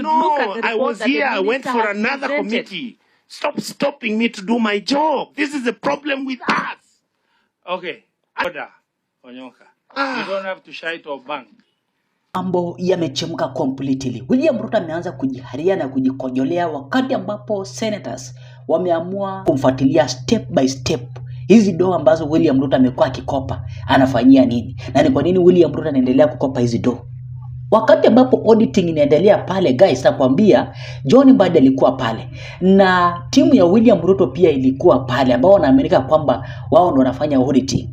should look at the report I was that here. the I went minister for has another presented. committee. Stop stopping me to do my job. This is the problem with us. Okay, order, Onyonka. You don't have to shout or bang. Mambo yamechemka completely. William Ruto ameanza kujiharia na kujikojolea wakati ambapo senators wameamua kumfuatilia step by step hizi do ambazo William Ruto amekuwa akikopa anafanyia nini, na ni kwa nini William Ruto anaendelea kukopa hizi do. Wakati ambapo auditing inaendelea pale, guys, nakwambia John Mbadi alikuwa pale na timu ya William Ruto pia ilikuwa pale, ambao wanaaminika kwamba wao ndio wanafanya auditing.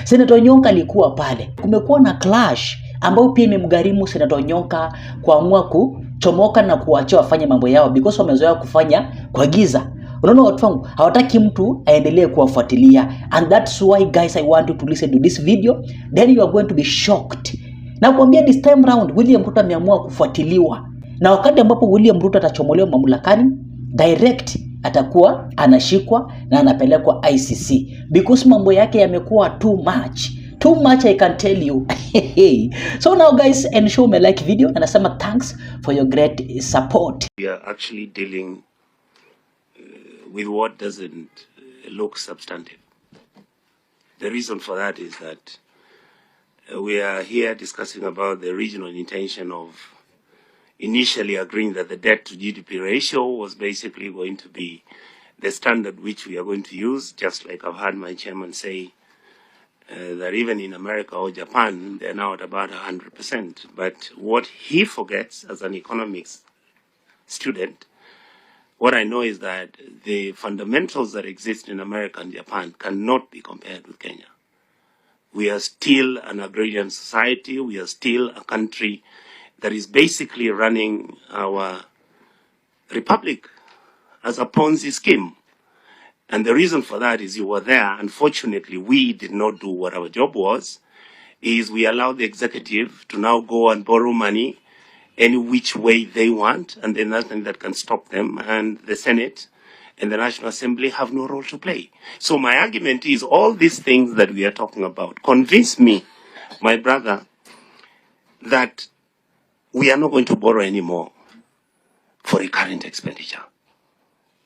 Senator Onyonka alikuwa pale. Kumekuwa na clash ambao pia imemgharimu Senator Onyonka kuamua kuchomoka na kuachia wafanye mambo yao because wamezoea kufanya kwa giza. Unaona watu wangu hawataki mtu aendelee kuwafuatilia, and that's why guys I want you to listen to this video, then you are going to be shocked. Na kuambia this time round William Ruto ameamua kufuatiliwa, na wakati ambapo William Ruto atachomolewa mamlakani direct atakuwa anashikwa na anapelekwa ICC because mambo yake yamekuwa too much, I can tell you. So now guys, ensure me like video and asema thanks for your great support. We are actually dealing with what doesn't look substantive. The reason for that is that we are here discussing about the original intention of initially agreeing that the debt to GDP ratio was basically going to be the standard which we are going to use, just like I've heard my chairman say that even in America or Japan, they're now at about 100%. But what he forgets as an economics student, what I know is that the fundamentals that exist in America and Japan cannot be compared with Kenya. We are still an agrarian society. We are still a country that is basically running our republic as a Ponzi scheme. And the reason for that is you were there. Unfortunately, we did not do what our job was, is we allowed the executive to now go and borrow money any which way they want, and there's nothing that can stop them. And the Senate and the National Assembly have no role to play. So my argument is all these things that we are talking about convince me, my brother, that we are not going to borrow anymore for recurrent expenditure.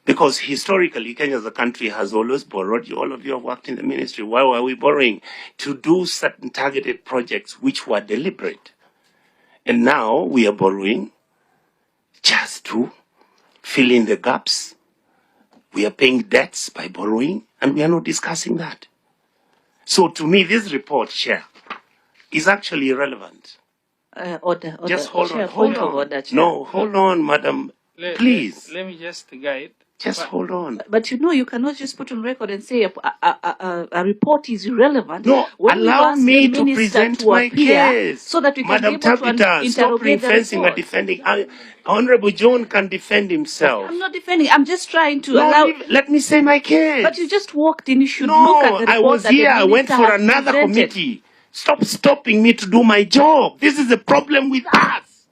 Because historically, Kenya as a country has always borrowed. All of you have worked in the ministry. Why were we borrowing? To do certain targeted projects which were deliberate. And now we are borrowing just to fill in the gaps. We are paying debts by borrowing, and we are not discussing that. So to me, this report, Chair, is actually irrelevant. Order. Just hold Chair, on, hold point of on. order, Chair. No, hold on, madam. Please. Let me just guide. Just hold on. But you know, you cannot just put on record and say a report is irrelevant. No, When allow me the to minister present to my appear case. so that we can Madam be able to Tabitha, stop interrogate the ring-fencing and report. defending. Honorable John can defend himself. I'm not defending. I'm just trying to No, allow. let me say my case. But you just walked in. You should No, look at the report I was that here. the I went minister for has another presented. committee. Stop stopping me to do my job. This is the problem with us.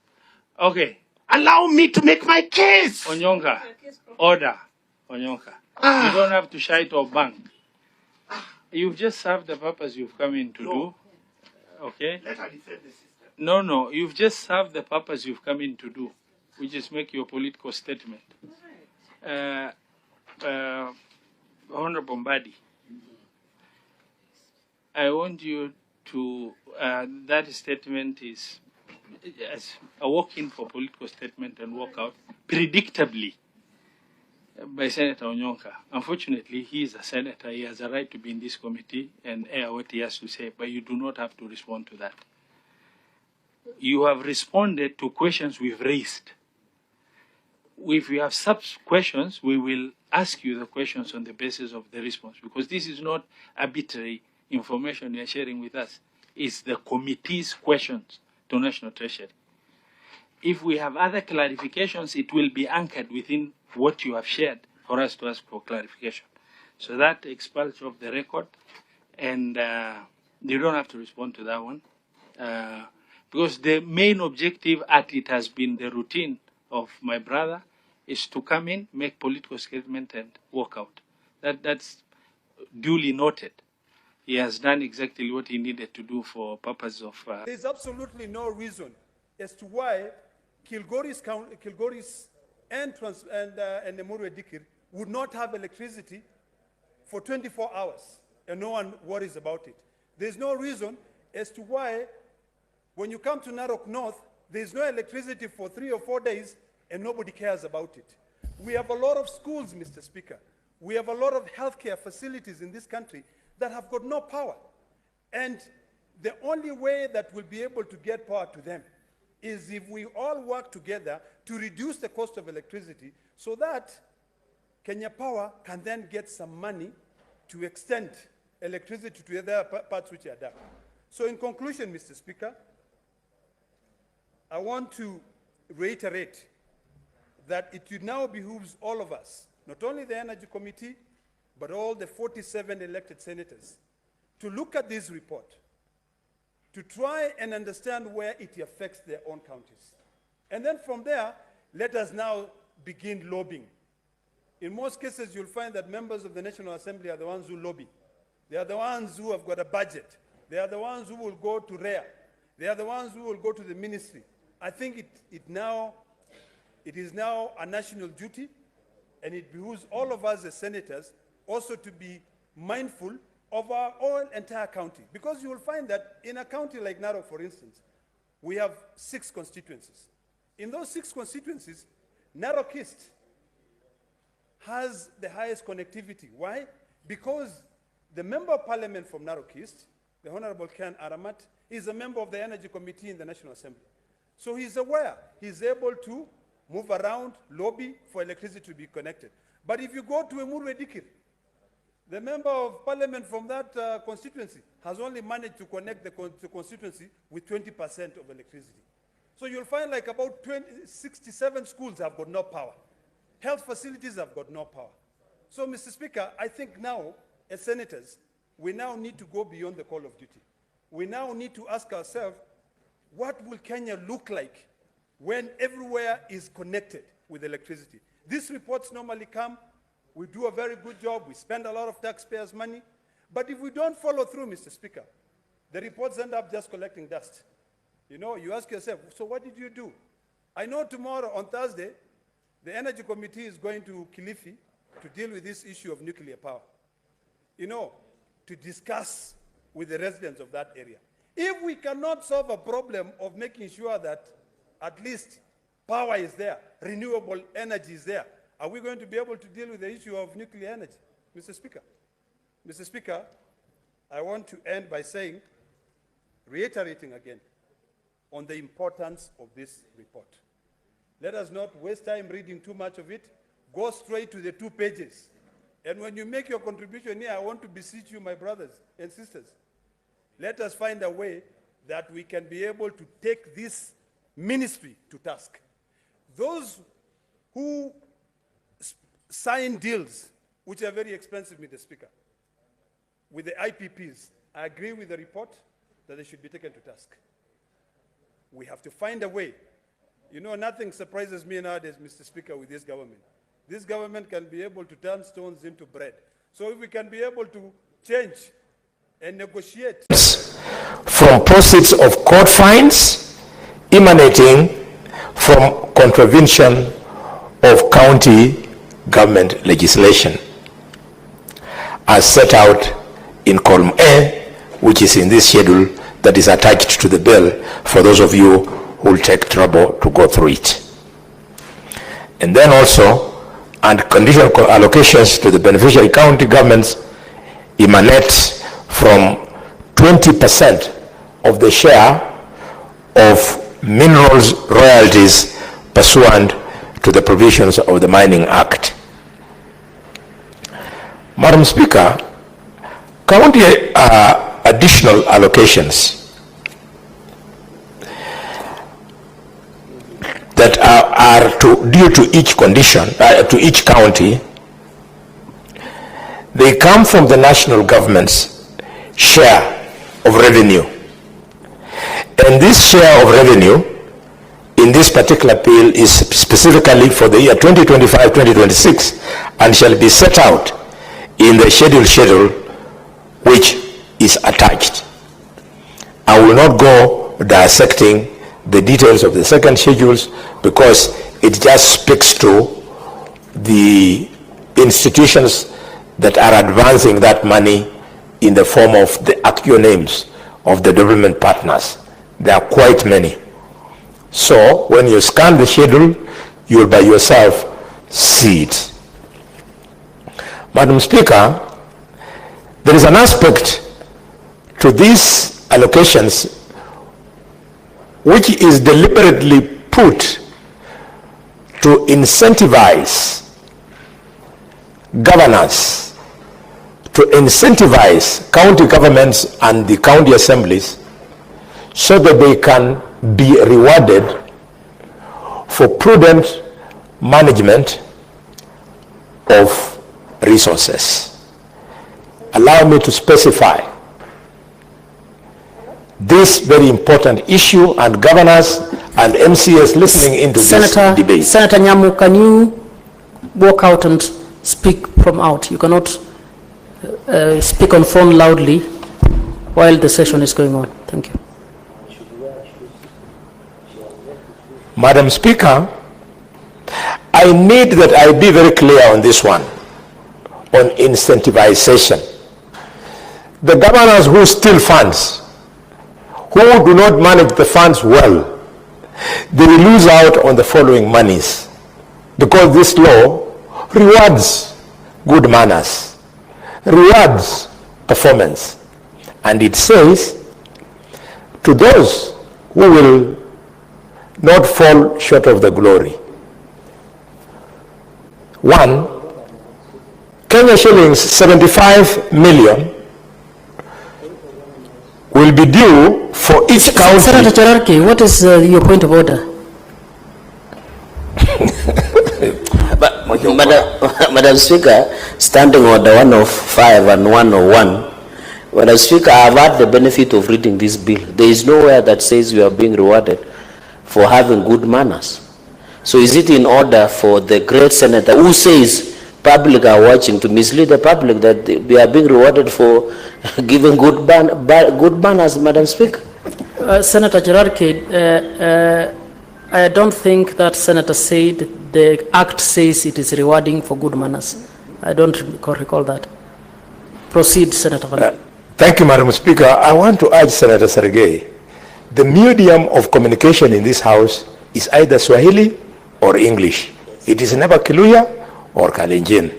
Okay, Allow me to make my case. Onyonka, order, Onyonka. You don't have to shout or bang. You've just served the purpose you've come in to do. Okay? Let her defend the system. No. You've just served the purpose you've come in to do, which is make your political statement. Honorable Mbadi, I want you to, that statement is as a walk-in for political statement and walk out, predictably, by Senator Onyonka. Unfortunately, he is a senator. He has a right to be in this committee and air what he has to say, but you do not have to respond to that. You have responded to questions we've raised. If you have sub-questions, we will ask you the questions on the basis of the response, because this is not arbitrary information you're sharing with us. It's the committee's questions to National Treasury. If we have other clarifications, it will be anchored within what you have shared for us to ask for clarification. So that expels off the record, and you don't have to respond to that one. Because the main objective, as it has been the routine of my brother, is to come in, make political statement, and walk out. That's duly noted. He has done exactly what he needed to do for purposes of... There's absolutely no reason as to why Kilgoris and Emurue Dikir would not have electricity for 24 hours, and no one worries about it. There's no reason as to why, when you come to Narok North, there's no electricity for 3 or 4 days, and nobody cares about it. We have a lot of schools, Mr. Speaker. We have a lot of healthcare facilities in this country that have got no power. And the only way that we'll be able to get power to them is if we all work together to reduce the cost of electricity so that Kenya Power can then get some money to extend electricity to other parts which are down. So in conclusion, Mr. Speaker, I want to reiterate that it now behooves all of us, not only the Energy Committee, but all the 47 elected senators, to look at this report, to try and understand where it affects their own counties. And then from there, let us now begin lobbying. In most cases, you'll find that members of the National Assembly are the ones who lobby. They are the ones who have got a budget. They are the ones who will go to REA. They are the ones who will go to the ministry. I think it is now a national duty, and it behooves all of us as senators also to be mindful of our own entire county. Because you will find that in a county like Narok, for instance, we have 6 constituencies. In those 6 constituencies, Narok East has the highest connectivity. Why? Because the Member of Parliament from Narok East, the Honorable Ken Aramat, is a member of the Energy Committee in the National Assembly. So he's aware. He's able to move around, lobby for electricity to be connected. But if you go to Emurue Dikir, the Member of Parliament from that constituency has only managed to connect the constituency with 20% of electricity. So you'll find like about 67 schools have got no power. Health facilities have got no power. So, Mr. Speaker, I think now, as senators, we now need to go beyond the call of duty. We now need to ask ourselves, what will Kenya look like when everywhere is connected with electricity? These reports normally come, we do a very good job, we spend a lot of taxpayers' money, but if we don't follow through, Mr. Speaker, the reports end up just collecting dust. You know, you ask yourself, so what did you do? I know tomorrow, on Thursday, the Energy Committee is going to Kilifi to deal with this issue of nuclear power, you know, to discuss with the residents of that area. If we cannot solve a problem of making sure that at least power is there, renewable energy is there, are we going to be able to deal with the issue of nuclear energy, Mr. Speaker? Mr. Speaker, I want to end by saying, reiterating again, on the importance of this report. Let us not waste time reading too much of it. Go straight to the 2 pages. And when you make your contribution here, I want to beseech you, my brothers and sisters, let us find a way that we can be able to take this ministry to task. Those who sign deals, which are very expensive, Mr. Speaker, with the IPPs, I agree with the report that they should be taken to task. We have to find a way. You know, nothing surprises me nowadays, Mr. Speaker, with this government. This government can be able to turn stones into bread. So if we can be able to change and negotiate. From proceeds of court fines emanating from contravention of county government legislation, as set out in column A, which is in this schedule that is attached to the bill for those of you who will take trouble to go through it. And then also, and conditional allocations to the beneficiary county governments emanate from 20% of the share of minerals royalties pursuant to the provisions of the Mining Act. Madam Speaker, county additional allocations that are due to each condition, to each county, they come from the national government's share of revenue. And this share of revenue in this particular bill is specifically for the year 2025-2026 and shall be set out in the schedule which is attached. I will not go dissecting the details of the second schedules because it just speaks to the institutions that are advancing that money in the form of the actual names of the development partners. There are quite many. So when you scan the schedule, you'll by yourself see it. Madam Speaker, there is an aspect to these allocations which is deliberately put to incentivize governors, to incentivize county governments and the county assemblies so that they can be rewarded for prudent management of resources. Allow me to specify this very important issue, and governors and MCS listening into this debate. Senator Nyamu, can you walk out and speak from out? You cannot speak on phone loudly while the session is going on. Thank you. Madam Speaker, I need that I be very clear on this one, on incentivization. The governors who steal funds, who do not manage the funds well, they will lose out on the following monies, because this law rewards good manners, rewards performance, and it says to those who will not fall short of the glory. 1, Kenya shillings 75 million will be due for each county. Senator Cherarki, what is your point of order? Madam Speaker, standing order 105 and 101. Madam Speaker, I have had the benefit of reading this bill. There is nowhere that says you are being rewarded for having good manners. So is it in order for the great senator who says public are watching to mislead the public that we are being rewarded for giving good manners, Madam Speaker? Senator Cherarki, I don't think that Senator said the Act says it is rewarding for good manners. I don't recall that. Proceed, Senator Van. Thank you, Madam Speaker. I want to urge Senator Sergei, the medium of communication in this House is either Swahili or English. It is never Kiluya or Kalenjin.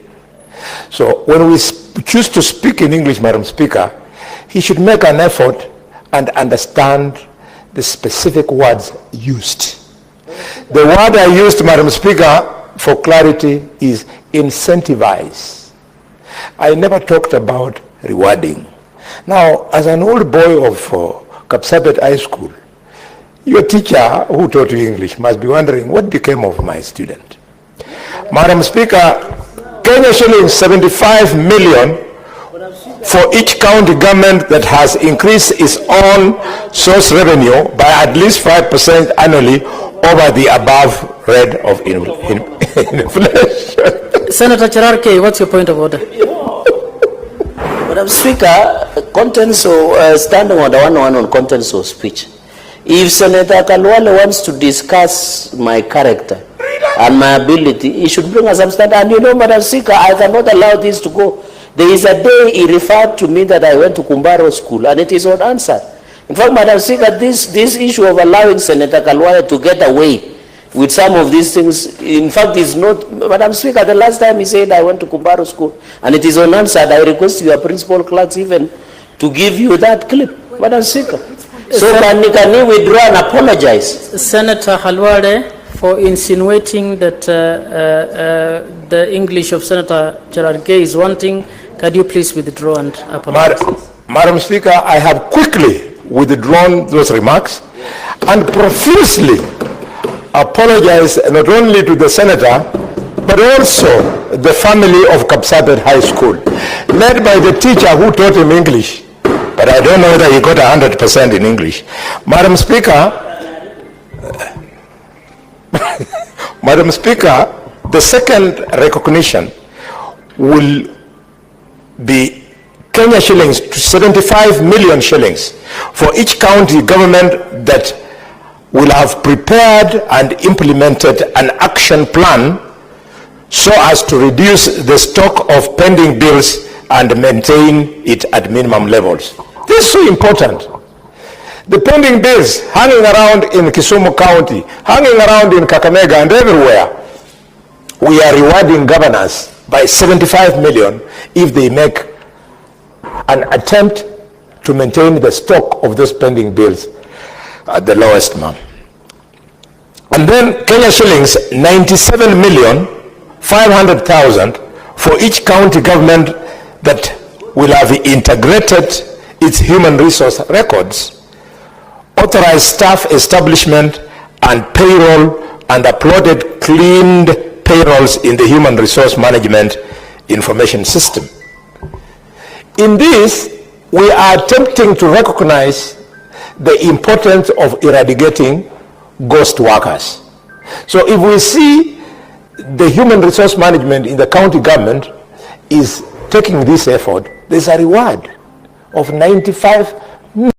So when we choose to speak in English, Madam Speaker, he should make an effort and understand the specific words used. The word I used, Madam Speaker, for clarity is incentivize. I never talked about rewarding. Now, as an old boy of Kapsabet High School, your teacher who taught you English must be wondering what became of my student. Madam Speaker, Kenya shillings 75 million for each county government that has increased its own source revenue by at least 5% annually over the above rate of inflation. Senator Cherarki, what's your point of order? Madam Speaker, contents of standing order 101 on contents of speech. If Senator Kalwale wants to discuss my character and my ability, he should bring a substance. And you know, Madam Speaker, I cannot allow this to go. There is a day he referred to me that I went to Kumbaro School, and it is unanswered. In fact, Madam Speaker, this issue of allowing Senator Kalwale to get away with some of these things, in fact, is not, Madam Speaker, the last time he said I went to Kumbaro School, and it is unanswered. I request your principal clerks even to give you that clip, Madam Speaker. So can you withdraw and apologize? Senator Halwale, for insinuating that the English of Senator Cherarki is wanting, can you please withdraw and apologize? Madam Speaker, I have quickly withdrawn those remarks and profusely apologize not only to the senator, but also the family of Kapsabet High School, led by the teacher who taught him English. But I don't know whether he got 100% in English. Madam Speaker, Madam Speaker, the second recognition will be Kenya shillings, 75 million shillings for each county government that will have prepared and implemented an action plan so as to reduce the stock of pending bills and maintain it at minimum levels. This is so important. The pending bills hanging around in Kisumu County, hanging around in Kakamega and everywhere, we are rewarding governors by 75 million if they make an attempt to maintain the stock of those pending bills at the lowest amount. And then Kenya shillings 97,500,000 for each county government that will have integrated its human resource records, authorized staff establishment and payroll, and uploaded cleaned payrolls in the human resource management information system. In this, we are attempting to recognize the importance of eradicating ghost workers. So if we see the human resource management in the county government is taking this effort, there's a reward of 95